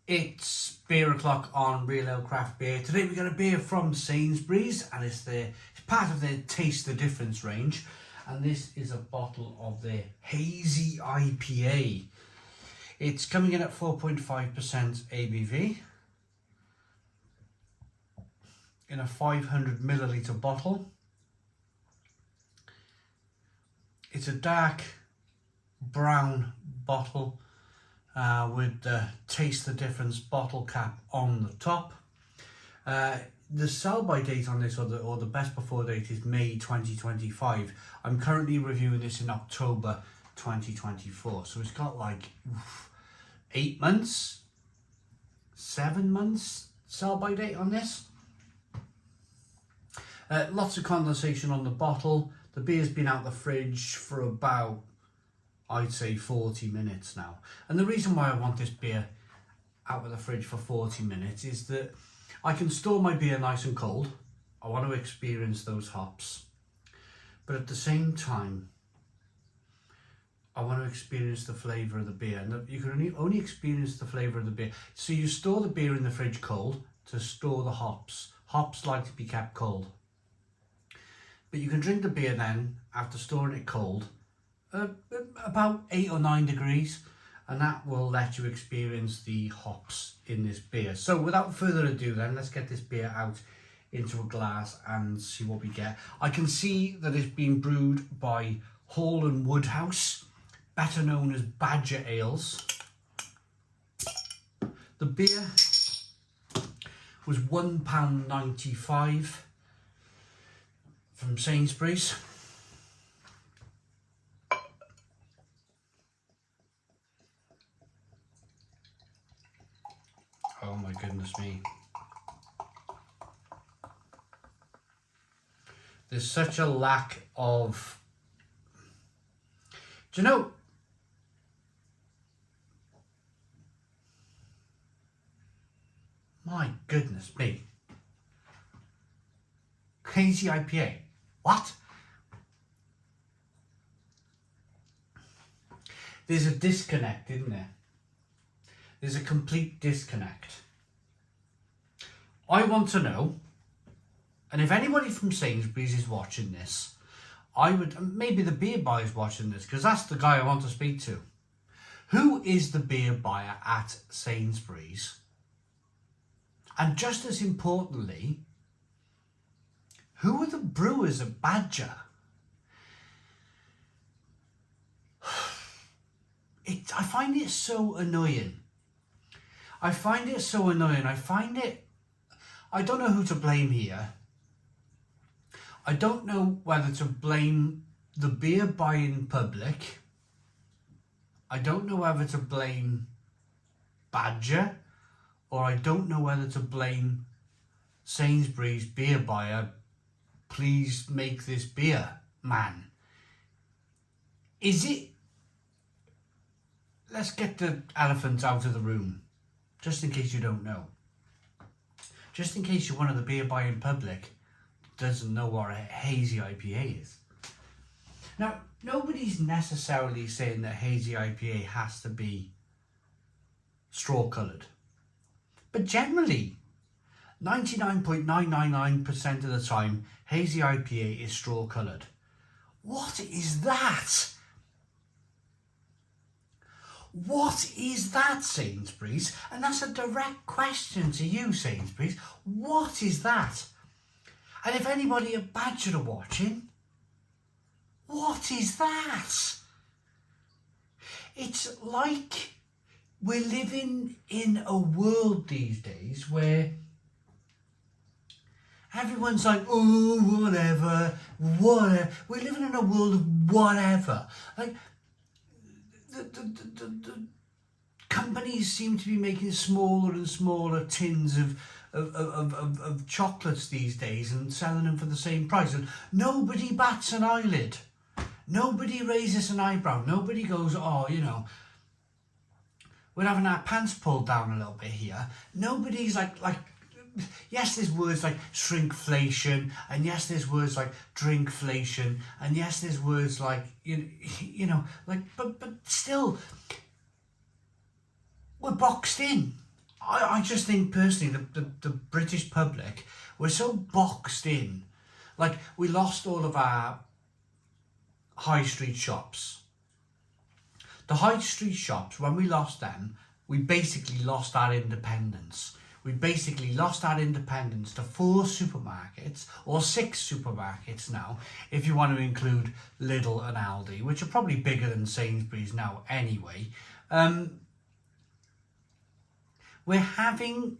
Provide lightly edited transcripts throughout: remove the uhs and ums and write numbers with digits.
It's beer o'clock on Real Ale Craft Beer. Today we got a beer from Sainsbury's, and it's part of their Taste the Difference range. And this is a bottle of their Hazy IPA. It's coming in at 4.5% ABV in a 500 milliliter bottle. It's a dark brown bottle with the Taste the Difference bottle cap on the top. The sell-by date on this, or the best before date, is May 2025. I'm currently reviewing this in October 2024, so it's got like 8 months, 7 months sell-by date on this. Lots of condensation on the bottle. The beer's been out the fridge for about, I'd say, 40 minutes now. And the reason why I want this beer out of the fridge for 40 minutes is that I can store my beer nice and cold. I want to experience those hops. But at the same time, I want to experience the flavour of the beer. And you can only experience the flavour of the beer. So you store the beer in the fridge cold to store the hops. Hops like to be kept cold. But you can drink the beer then, after storing it cold, about 8 or 9 degrees, and that will let you experience the hops in this beer. So without further ado then, let's get this beer out into a glass and see what we get. I can see that it's been brewed by Hall and Woodhouse, better known as Badger Ales. The beer was £1.95 from Sainsbury's. Oh my goodness me. There's such a lack of... Do you know... My goodness me. Hazy IPA. What? There's a disconnect, isn't there? There's a complete disconnect. I want to know, and if anybody from Sainsbury's is watching this, maybe the beer buyer's watching this, because that's the guy I want to speak to. Who is the beer buyer at Sainsbury's? And just as importantly, who are the brewers at Badger? I find it so annoying. I don't know who to blame here. I don't know whether to blame the beer buying public. I don't know whether to blame Badger, or I don't know whether to blame Sainsbury's beer buyer. Please make this beer, man. Is it... Let's get the elephant out of the room, just in case you don't know. Just in case you're one of the beer buying public doesn't know what a Hazy IPA is. Now, nobody's necessarily saying that Hazy IPA has to be straw coloured. But generally, 99.999% of the time, Hazy IPA is straw coloured. What is that? What is that, Sainsbury's? And that's a direct question to you, Sainsbury's. What is that? And if anybody at Badger are watching, what is that? It's like we're living in a world these days where everyone's like, oh, whatever. We're living in a world of whatever. Like, the companies seem to be making smaller and smaller tins of chocolates these days and selling them for the same price. And nobody bats an eyelid. Nobody raises an eyebrow. Nobody goes, oh, you know, we're having our pants pulled down a little bit here. Nobody's like, yes, there's words like shrinkflation, and yes, there's words like drinkflation, and yes, there's words like, you know, like, but still, we're boxed in. I just think personally the British public, we're so boxed in. Like, we lost all of our high street shops. The high street shops, when we lost them, we basically lost our independence. We basically lost our independence to 4 supermarkets, or 6 supermarkets now, if you want to include Lidl and Aldi, which are probably bigger than Sainsbury's now anyway. We're having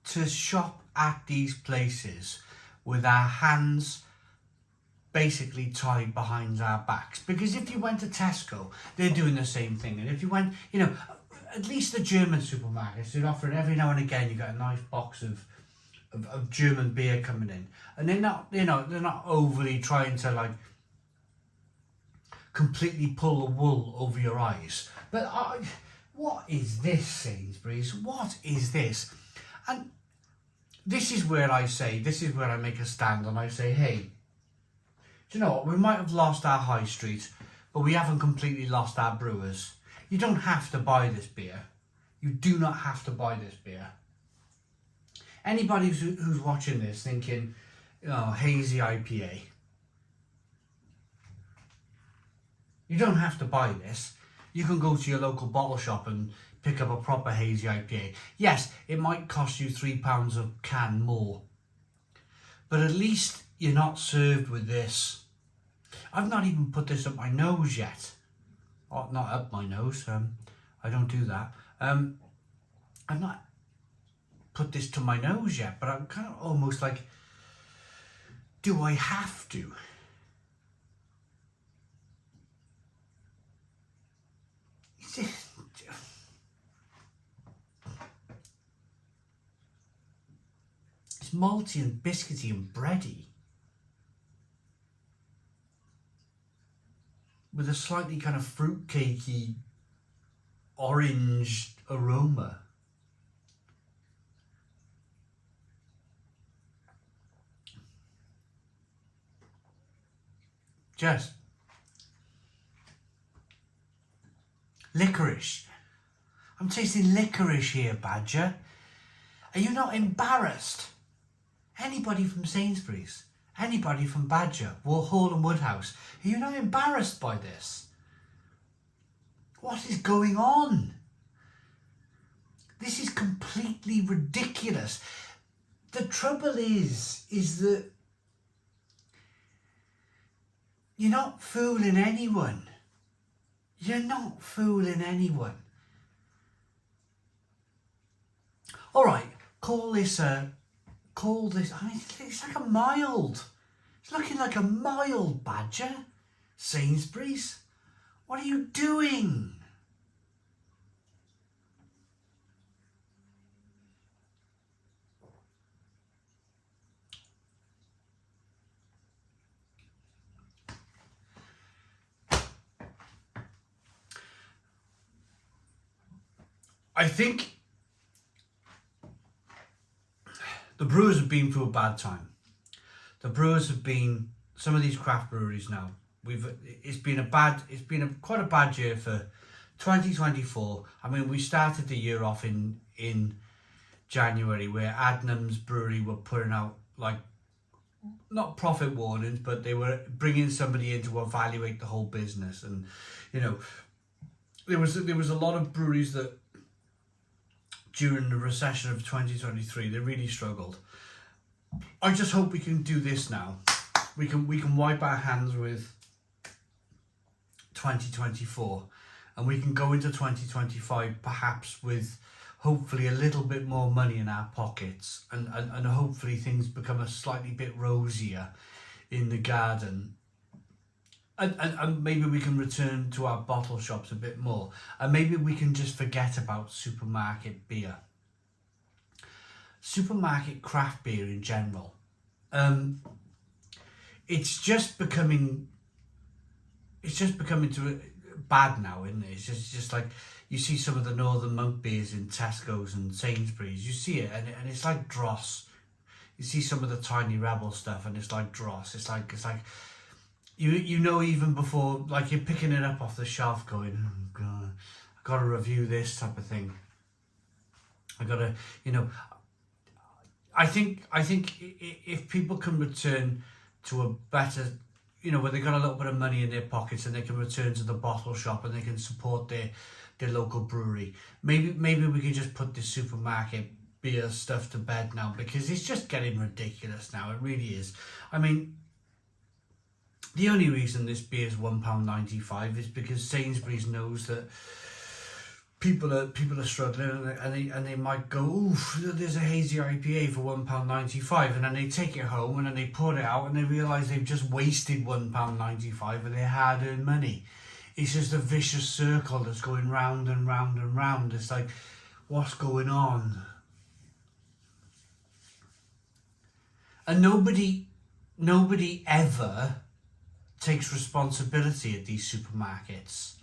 to shop at these places with our hands basically tied behind our backs. Because if you went to Tesco, they're doing the same thing. And if you went, at least the German supermarkets, they're offering every now and again, you get a nice box of German beer coming in. And they're not, they're not overly trying to like completely pull the wool over your eyes. But what is this, Sainsbury's? What is this? And this is where I make a stand, and I say, hey, do you know what? We might have lost our high street, but we haven't completely lost our brewers. You don't have to buy this beer. You do not have to buy this beer. Anybody who's watching this thinking, Hazy IPA, you don't have to buy this. You can go to your local bottle shop and pick up a proper Hazy IPA. Yes, it might cost you £3 a can more, but at least you're not served with this. I've not even put this up my nose yet. Oh, not up my nose. I don't do that. I've not put this to my nose yet, but I'm kind of almost like, do I have to? It's malty and biscuity and bready, with a slightly kind of fruitcakey orange aroma. Just licorice. I'm tasting licorice here, Badger. Are you not embarrassed? Anybody from Sainsbury's, anybody from Badger, Hall and Woodhouse, are you not embarrassed by this? What is going on? This is completely ridiculous. The trouble is that you're not fooling anyone. You're not fooling anyone. All right, call this, I mean, it's like a mild. It's looking like a mild, Badger. Sainsbury's, what are you doing? I think the brewers have been through a bad time. The brewers have been, some of these craft breweries now, it's been quite a bad year for 2024. I mean, we started the year off in January, where Adnams Brewery were putting out, like, not profit warnings, but they were bringing somebody in to evaluate the whole business. And there was a lot of breweries that during the recession of 2023, they really struggled. I just hope we can do this now. We can wipe our hands with 2024, and we can go into 2025 perhaps with hopefully a little bit more money in our pockets, and hopefully things become a slightly bit rosier in the garden. And maybe we can return to our bottle shops a bit more. And maybe we can just forget about supermarket beer. Supermarket craft beer in general. It's just becoming bad now, isn't it? It's just like, you see some of the Northern Monk beers in Tesco's and Sainsbury's. You see it, and it's like dross. You see some of the Tiny Rebel stuff, and it's like dross. It's like even before, like, you're picking it up off the shelf going, oh God, I've got to review this type of thing. I gotta, you know, I think if people can return to a better, you know, where they got a little bit of money in their pockets and they can return to the bottle shop and they can support their local brewery. Maybe we can just put this supermarket beer stuff to bed now, because it's just getting ridiculous now. It really is. I mean, the only reason this beer is £1.95 is because Sainsbury's knows that people are struggling, and they might go, oof, there's a hazy IPA for £1.95, and then they take it home and then they pour it out and they realise they've just wasted £1.95 of their hard-earned money. It's just a vicious circle that's going round and round and round. It's like, what's going on? And nobody ever takes responsibility at these supermarkets.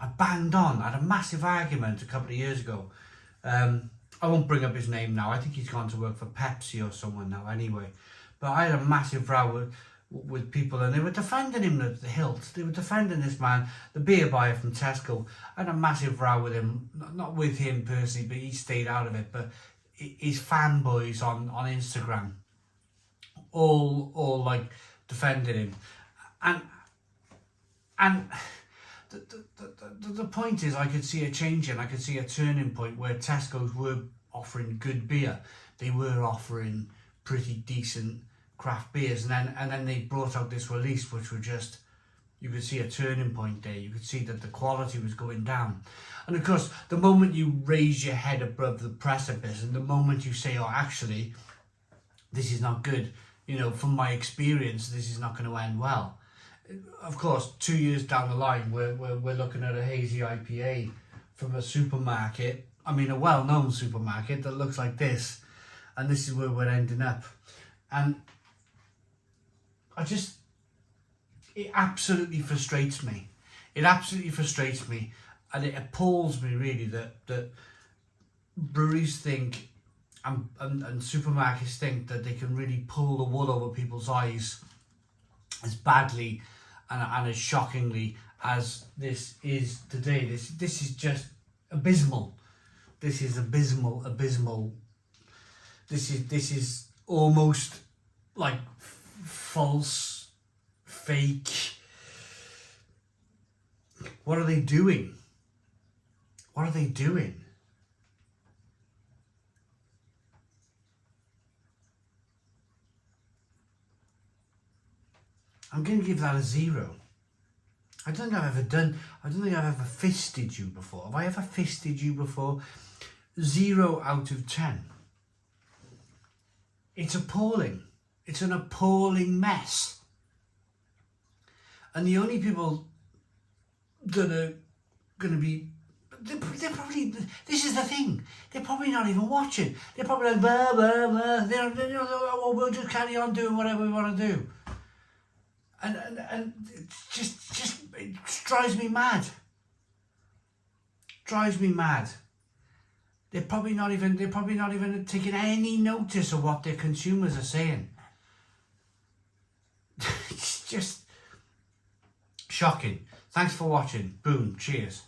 I banged on. I had a massive argument a couple of years ago. I won't bring up his name now. I think he's gone to work for Pepsi or someone now anyway. But I had a massive row with people, and they were defending him at the hilt. They were defending this man, the beer buyer from Tesco. I had a massive row with him, not with him personally, but he stayed out of it. But his fanboys on Instagram all like defended him. And the point is, I could see a change in. I could see a turning point where Tesco's were offering good beer. They were offering pretty decent craft beers, and then they brought out this release, which were just, you could see a turning point there. You could see that the quality was going down. And of course, the moment you raise your head above the precipice, and the moment you say, oh, actually, this is not good, you know, from my experience, this is not going to end well. Of course, 2 years down the line, we're looking at a hazy IPA from a supermarket. I mean, a well-known supermarket that looks like this, and this is where we're ending up. And it absolutely frustrates me. It absolutely frustrates me, and it appalls me really that breweries think and supermarkets think that they can really pull the wool over people's eyes as badly and as shockingly as this is today. This is just abysmal. This is abysmal. This is almost like false, fake. What are they doing? What are they doing? I'm going to give that a 0. I don't think I've ever fisted you before. Have I ever fisted you before? 0 out of 10. It's appalling. It's an appalling mess. And the only people that are going to be, they're probably, this is the thing, they're probably not even watching. They're probably like, blah, blah, blah. We'll just carry on doing whatever we want to do. And it just it drives me mad. Drives me mad. They're probably not even taking any notice of what their consumers are saying. It's just shocking. Thanks for watching. Boom. Cheers.